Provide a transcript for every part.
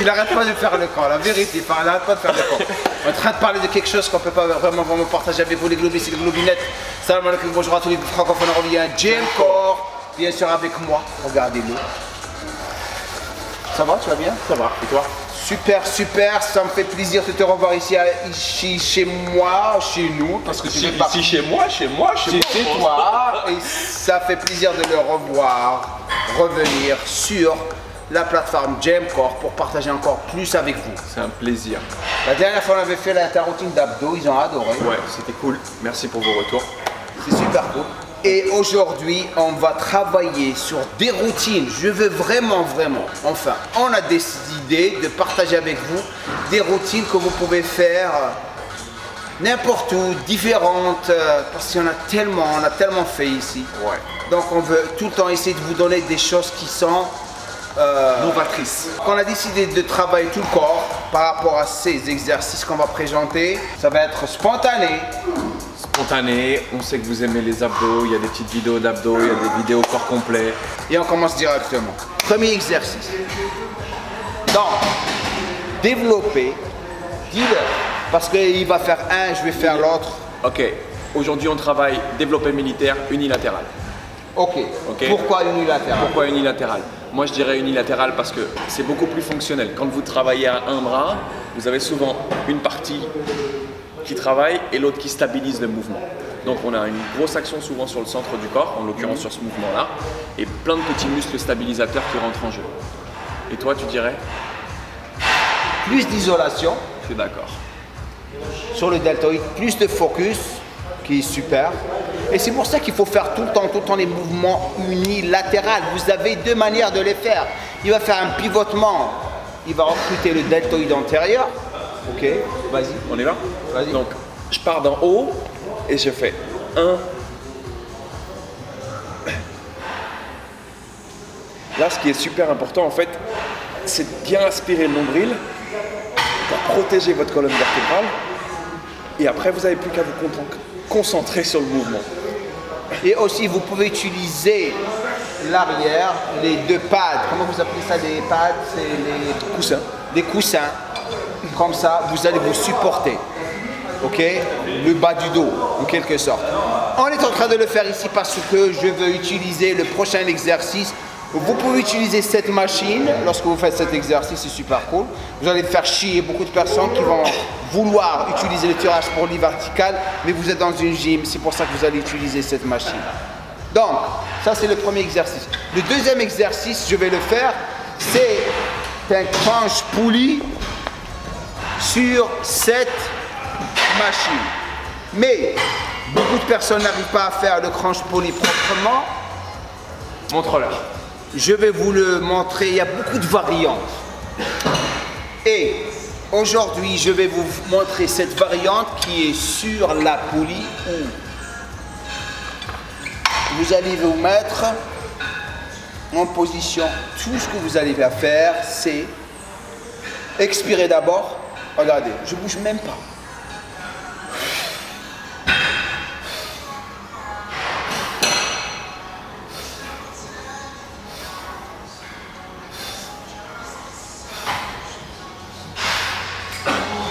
il n'arrête pas de faire le camp, la vérité, il n'arrête pas de faire le camp. On est en train de parler de quelque chose qu'on ne peut pas vraiment partager avec vous, les globistes et les globinettes. Salam alaikum, bonjour à tous les francophones, on revient à Gemcorp, bien sûr avec moi, regardez-le. Ça va, tu vas bien? Ça va, et toi? Super, super, ça me fait plaisir de te revoir ici, chez moi, chez nous, parce que tu fais partie. Ici chez moi, chez toi, et ça fait plaisir de le revoir, revenir sur la plateforme Gemcorp pour partager encore plus avec vous. C'est un plaisir. La dernière fois on avait fait la routine d'abdos, ils ont adoré. Ouais, c'était cool, merci pour vos retours. C'est super cool. Et aujourd'hui, on va travailler sur des routines. Je veux vraiment, enfin, on a décidé de partager avec vous des routines que vous pouvez faire n'importe où, différentes, parce qu'il y en a tellement, on a tellement fait ici. Ouais. Donc on veut tout le temps essayer de vous donner des choses qui sont novatrices. On a décidé de travailler tout le corps par rapport à ces exercices qu'on va présenter. Ça va être spontané. Spontané, on sait que vous aimez les abdos, il y a des petites vidéos d'abdos, il y a des vidéos corps complet. Et on commence directement. Premier exercice. Donc, développer, dis-le, parce qu'il va faire un, je vais faire l'autre. Ok, aujourd'hui on travaille développé militaire unilatéral. Ok. Pourquoi unilatéral? Pourquoi unilatéral? Moi je dirais unilatéral parce que c'est beaucoup plus fonctionnel. Quand vous travaillez à un bras, vous avez souvent une partie qui travaille et l'autre qui stabilise le mouvement. Donc on a une grosse action souvent sur le centre du corps, en l'occurrence sur ce mouvement-là, et plein de petits muscles stabilisateurs qui rentrent en jeu. Et toi tu dirais? Plus d'isolation. Je suis d'accord. Sur le deltoïde, plus de focus, qui est super. Et c'est pour ça qu'il faut faire tout le temps les mouvements unilatéraux. Vous avez deux manières de les faire. Il va faire un pivotement, il va recruter le deltoïde antérieur. Ok, vas-y. On y va? Vas-y. Donc, je pars d'en haut et je fais 1. Là, ce qui est super important, en fait, c'est de bien aspirer le nombril pour protéger votre colonne vertébrale. Et après, vous n'avez plus qu'à vous concentrer sur le mouvement. Et aussi, vous pouvez utiliser l'arrière, les deux pads. Comment vous appelez ça, des pads? C'est les coussins. Des coussins. Comme ça, vous allez vous supporter, ok, le bas du dos, en quelque sorte. On est en train de le faire ici parce que je veux utiliser le prochain exercice. Vous pouvez utiliser cette machine lorsque vous faites cet exercice, c'est super cool. Vous allez faire chier beaucoup de personnes qui vont vouloir utiliser le tirage pour le vertical, mais vous êtes dans une gym, c'est pour ça que vous allez utiliser cette machine. Donc, ça c'est le premier exercice. Le deuxième exercice, je vais le faire, c'est un crunch pulley sur cette machine. Mais beaucoup de personnes n'arrivent pas à faire le crunch pulley proprement. Montre-leur. Je vais vous le montrer, il y a beaucoup de variantes. Et aujourd'hui, je vais vous montrer cette variante qui est sur la poulie où vous allez vous mettre en position. Tout ce que vous allez faire, c'est expirer d'abord. Regardez, je ne bouge même pas.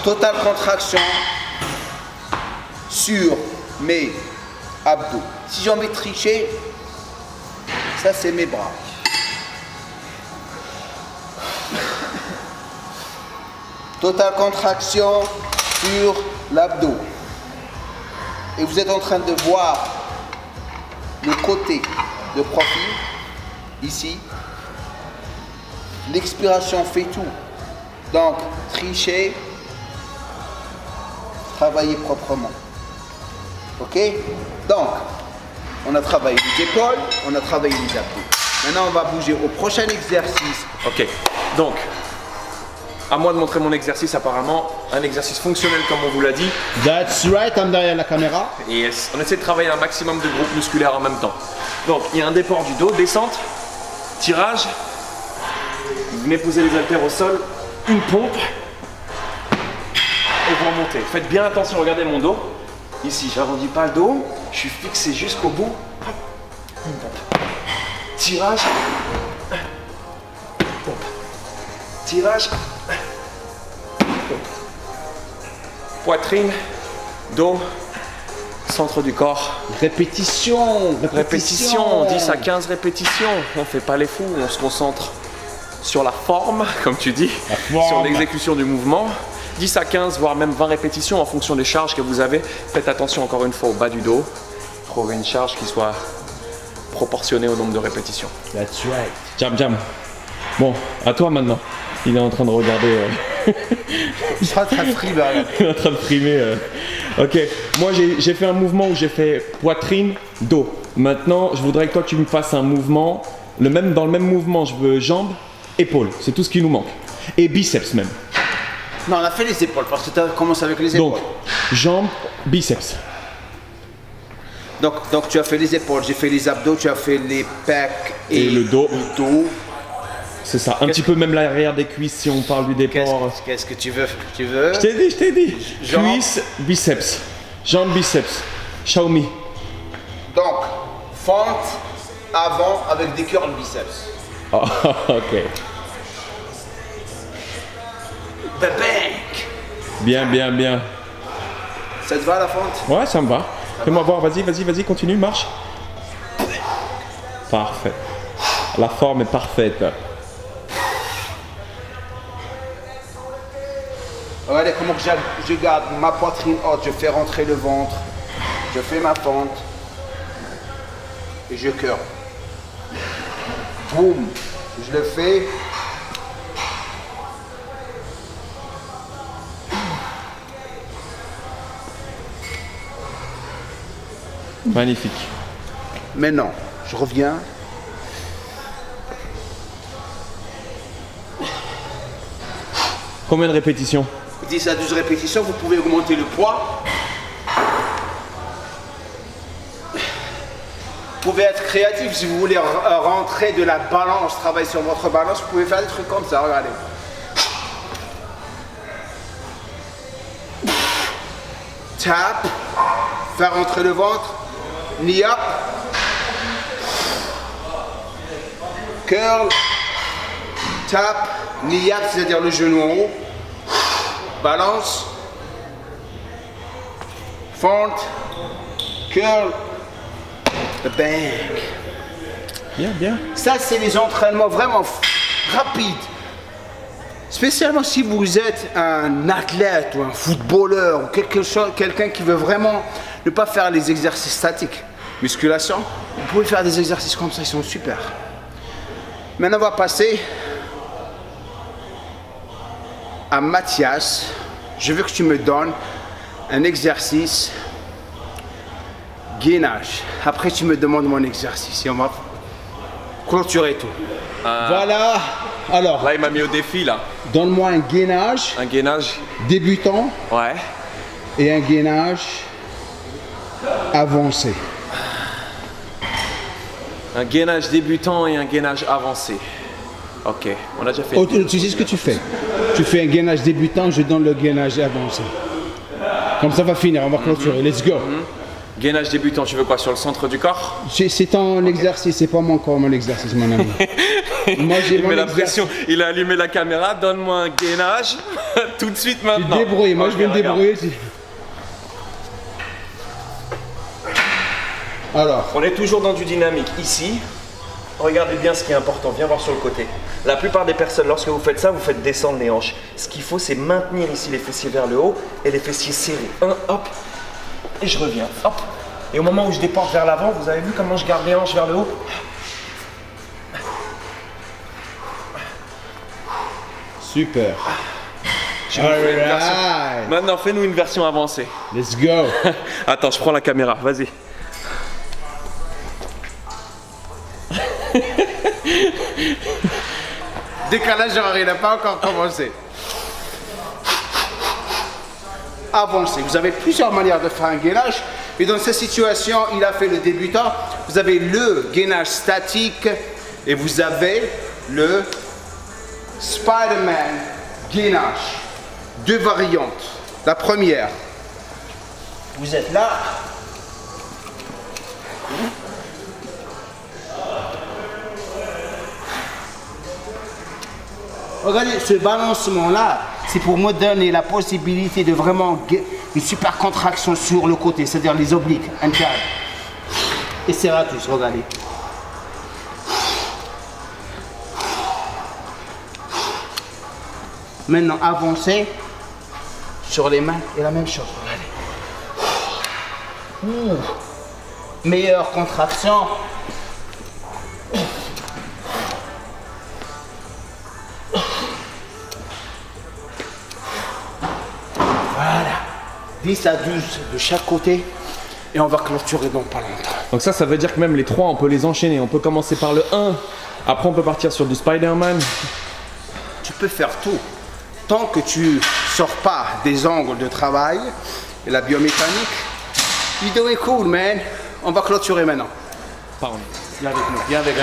Totale contraction sur mes abdos. Si j'ai envie de tricher, ça c'est mes bras. Totale contraction sur l'abdos. Et vous êtes en train de voir le côté de profil, ici. L'expiration fait tout. Donc, tricher, travailler proprement. Ok? Donc, on a travaillé les épaules, on a travaillé les abdos. Maintenant, on va bouger au prochain exercice. Ok, donc, à moi de montrer mon exercice apparemment, un exercice fonctionnel comme on vous l'a dit. That's right, I'm derrière la caméra. Yes, on essaie de travailler un maximum de groupes musculaires en même temps. Donc, il y a un déport du dos, descente, tirage, vous venez poser les haltères au sol, une pompe, et vous remontez. Faites bien attention, regardez mon dos. Ici, j'arrondis pas le dos, je suis fixé jusqu'au bout. Une pompe. Tirage. Pompe. Tirage. Poitrine, dos, centre du corps. Répétition. 10 à 15 répétitions. On ne fait pas les fous, on se concentre sur la forme, comme tu dis, sur l'exécution du mouvement. 10 à 15, voire même 20 répétitions en fonction des charges que vous avez. Faites attention encore une fois au bas du dos. Trouvez une charge qui soit proportionnée au nombre de répétitions. That's right. Jam. Bon, à toi maintenant. Il est en train de regarder. Je suis en train de frimer. Il est en train de frimer. Ok, moi j'ai fait un mouvement où j'ai fait poitrine, dos. Maintenant, je voudrais que toi tu me fasses un mouvement, dans le même mouvement, je veux jambes, épaules. C'est tout ce qui nous manque. Et biceps même. Non, on a fait les épaules parce que tu as commencé avec les épaules. Donc, jambes, biceps. Donc tu as fait les épaules, j'ai fait les abdos, tu as fait les pecs et le dos. C'est ça, un petit peu même l'arrière des cuisses si on parle du départ. Qu'est-ce que tu veux? Je t'ai dit. Jambes. Cuisses, biceps. Jambes, biceps. Xiaomi. Donc, fente avant avec des curls biceps. Oh, ok. The bank. Bien. Ça te va la fente? Ouais, ça me va. Fais-moi voir, vas-y, continue, marche. Parfait. La forme est parfaite. Regardez comment je garde ma poitrine haute, je fais rentrer le ventre, je fais ma fente et je curl. Boum, je le fais. Magnifique. Maintenant, je reviens. Combien de répétitions? 10 à 12 répétitions, vous pouvez augmenter le poids. Vous pouvez être créatif si vous voulez rentrer de la balance, travailler sur votre balance, vous pouvez faire des trucs comme ça, regardez. Tap, faire rentrer le ventre, knee up, curl, tap, knee up, c'est-à-dire le genou en haut, balance, fente, curl, the bank. Bien. Ça, c'est les entraînements vraiment rapides. Spécialement si vous êtes un athlète ou un footballeur ou quelqu'un qui veut vraiment ne pas faire les exercices statiques. Musculation, vous pouvez faire des exercices comme ça, ils sont super. Maintenant, on va passer à Mathias. Je veux que tu me donnes un exercice gainage. Après, tu me demandes mon exercice et on va clôturer tout. Voilà. Alors, là, il m'a mis au défi, là. Donne-moi un gainage. Un gainage. Débutant. Ouais. Et un gainage avancé. Un gainage débutant et un gainage avancé. Ok, on a déjà fait. Oh, tu sais ce que tu fais? Tu fais un gainage débutant, je donne le gainage avancé. Comme ça va finir, on va clôturer. Let's go. Gainage débutant, tu veux quoi? Sur le centre du corps? C'est ton exercice, c'est pas mon corps, mon exercice, mon ami. Moi, j'ai il met la pression, il a allumé la caméra, donne-moi un gainage tout de suite maintenant. Tu te débrouilles, moi je vais me débrouiller. Alors. On est toujours dans du dynamique. Ici, regardez bien ce qui est important, viens voir sur le côté. La plupart des personnes, lorsque vous faites ça, vous faites descendre les hanches. Ce qu'il faut, c'est maintenir ici les fessiers vers le haut et les fessiers serrés. Hop, et je reviens, hop. Et au moment où je déporte vers l'avant, vous avez vu comment je garde les hanches vers le haut? Super. Alright. Maintenant, fais-nous une version avancée. Let's go. Attends, je prends la caméra, vas-y. Décalage horaire, il n'a pas encore commencé. Avancez. Vous avez plusieurs manières de faire un gainage. Et dans cette situation, il a fait le débutant. Vous avez le gainage statique et vous avez le Spider-Man gainage. Deux variantes. La première, vous êtes là. Regardez ce balancement là, c'est pour me donner la possibilité de vraiment une super contraction sur le côté, c'est-à-dire les obliques, interne. Et serratus, regardez. Maintenant, avancez sur les mains et la même chose, regardez. Ouh. Meilleure contraction. Voilà. 10 à 12 de chaque côté. Et on va clôturer dans pas longtemps. Donc ça veut dire que même les 3, on peut les enchaîner. On peut commencer par le 1. Après, on peut partir sur du Spider-Man. Tu peux faire tout. Tant que tu sors pas des angles de travail et la biomécanique. Vidéo est cool, man. On va clôturer maintenant. Pardon. Viens avec nous. Viens avec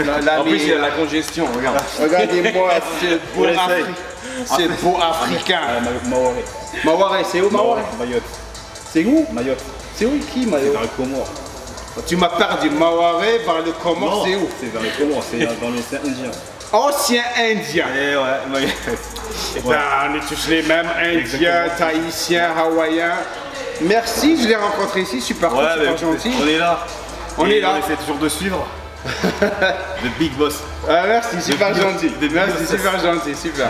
nous. En plus, il y a la congestion, regarde. Regardez-moi, c'est beau africain. Maoré. Maoré, c'est où Maoré? Mayotte. C'est où? Mayotte. C'est où qui C'est Mayotte? vers les Comores. Tu m'as perdu. Maoré par le Comore, c'est où? C'est vers les Comores, c'est dans l'océan Indien. Ancien Indien. Eh ouais, Mayotte. Eh ben, on est tous les mêmes, Indiens, Tahitiens, Hawaïens. Merci, je l'ai rencontré ici, super cool, super gentil. On est là. On est là. On essaie toujours de suivre. Le Big Boss. Ah, merci, super gentil. Big Merci, Boss. super gentil, super.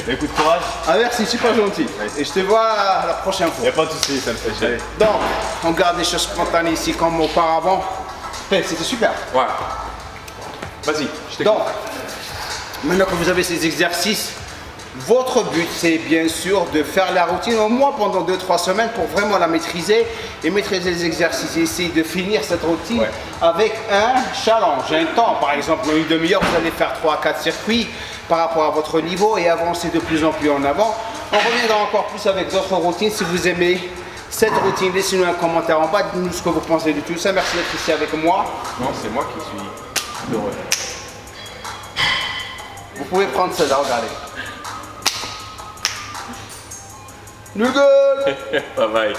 Écoute, courage. Ah, merci, super gentil. Et je te vois la prochaine fois. Y'a pas de soucis, ça me fait chier. Donc, on garde les choses spontanées ici comme auparavant. C'était super. Ouais. Vas-y, je t'écoute. Donc, maintenant que vous avez ces exercices, votre but c'est bien sûr de faire la routine au moins pendant 2-3 semaines pour vraiment la maîtriser et maîtriser les exercices et essayer de finir cette routine avec un challenge, un temps. Par exemple, en une demi-heure, vous allez faire 3 à 4 circuits par rapport à votre niveau et avancer de plus en plus en avant. On reviendra encore plus avec d'autres routines. Si vous aimez cette routine, laissez-nous un commentaire en bas, dites-nous ce que vous pensez de tout ça. Merci d'être ici avec moi. Non, c'est moi qui suis heureux. Vous pouvez prendre celle-là, regardez. Nugget! Bye bye.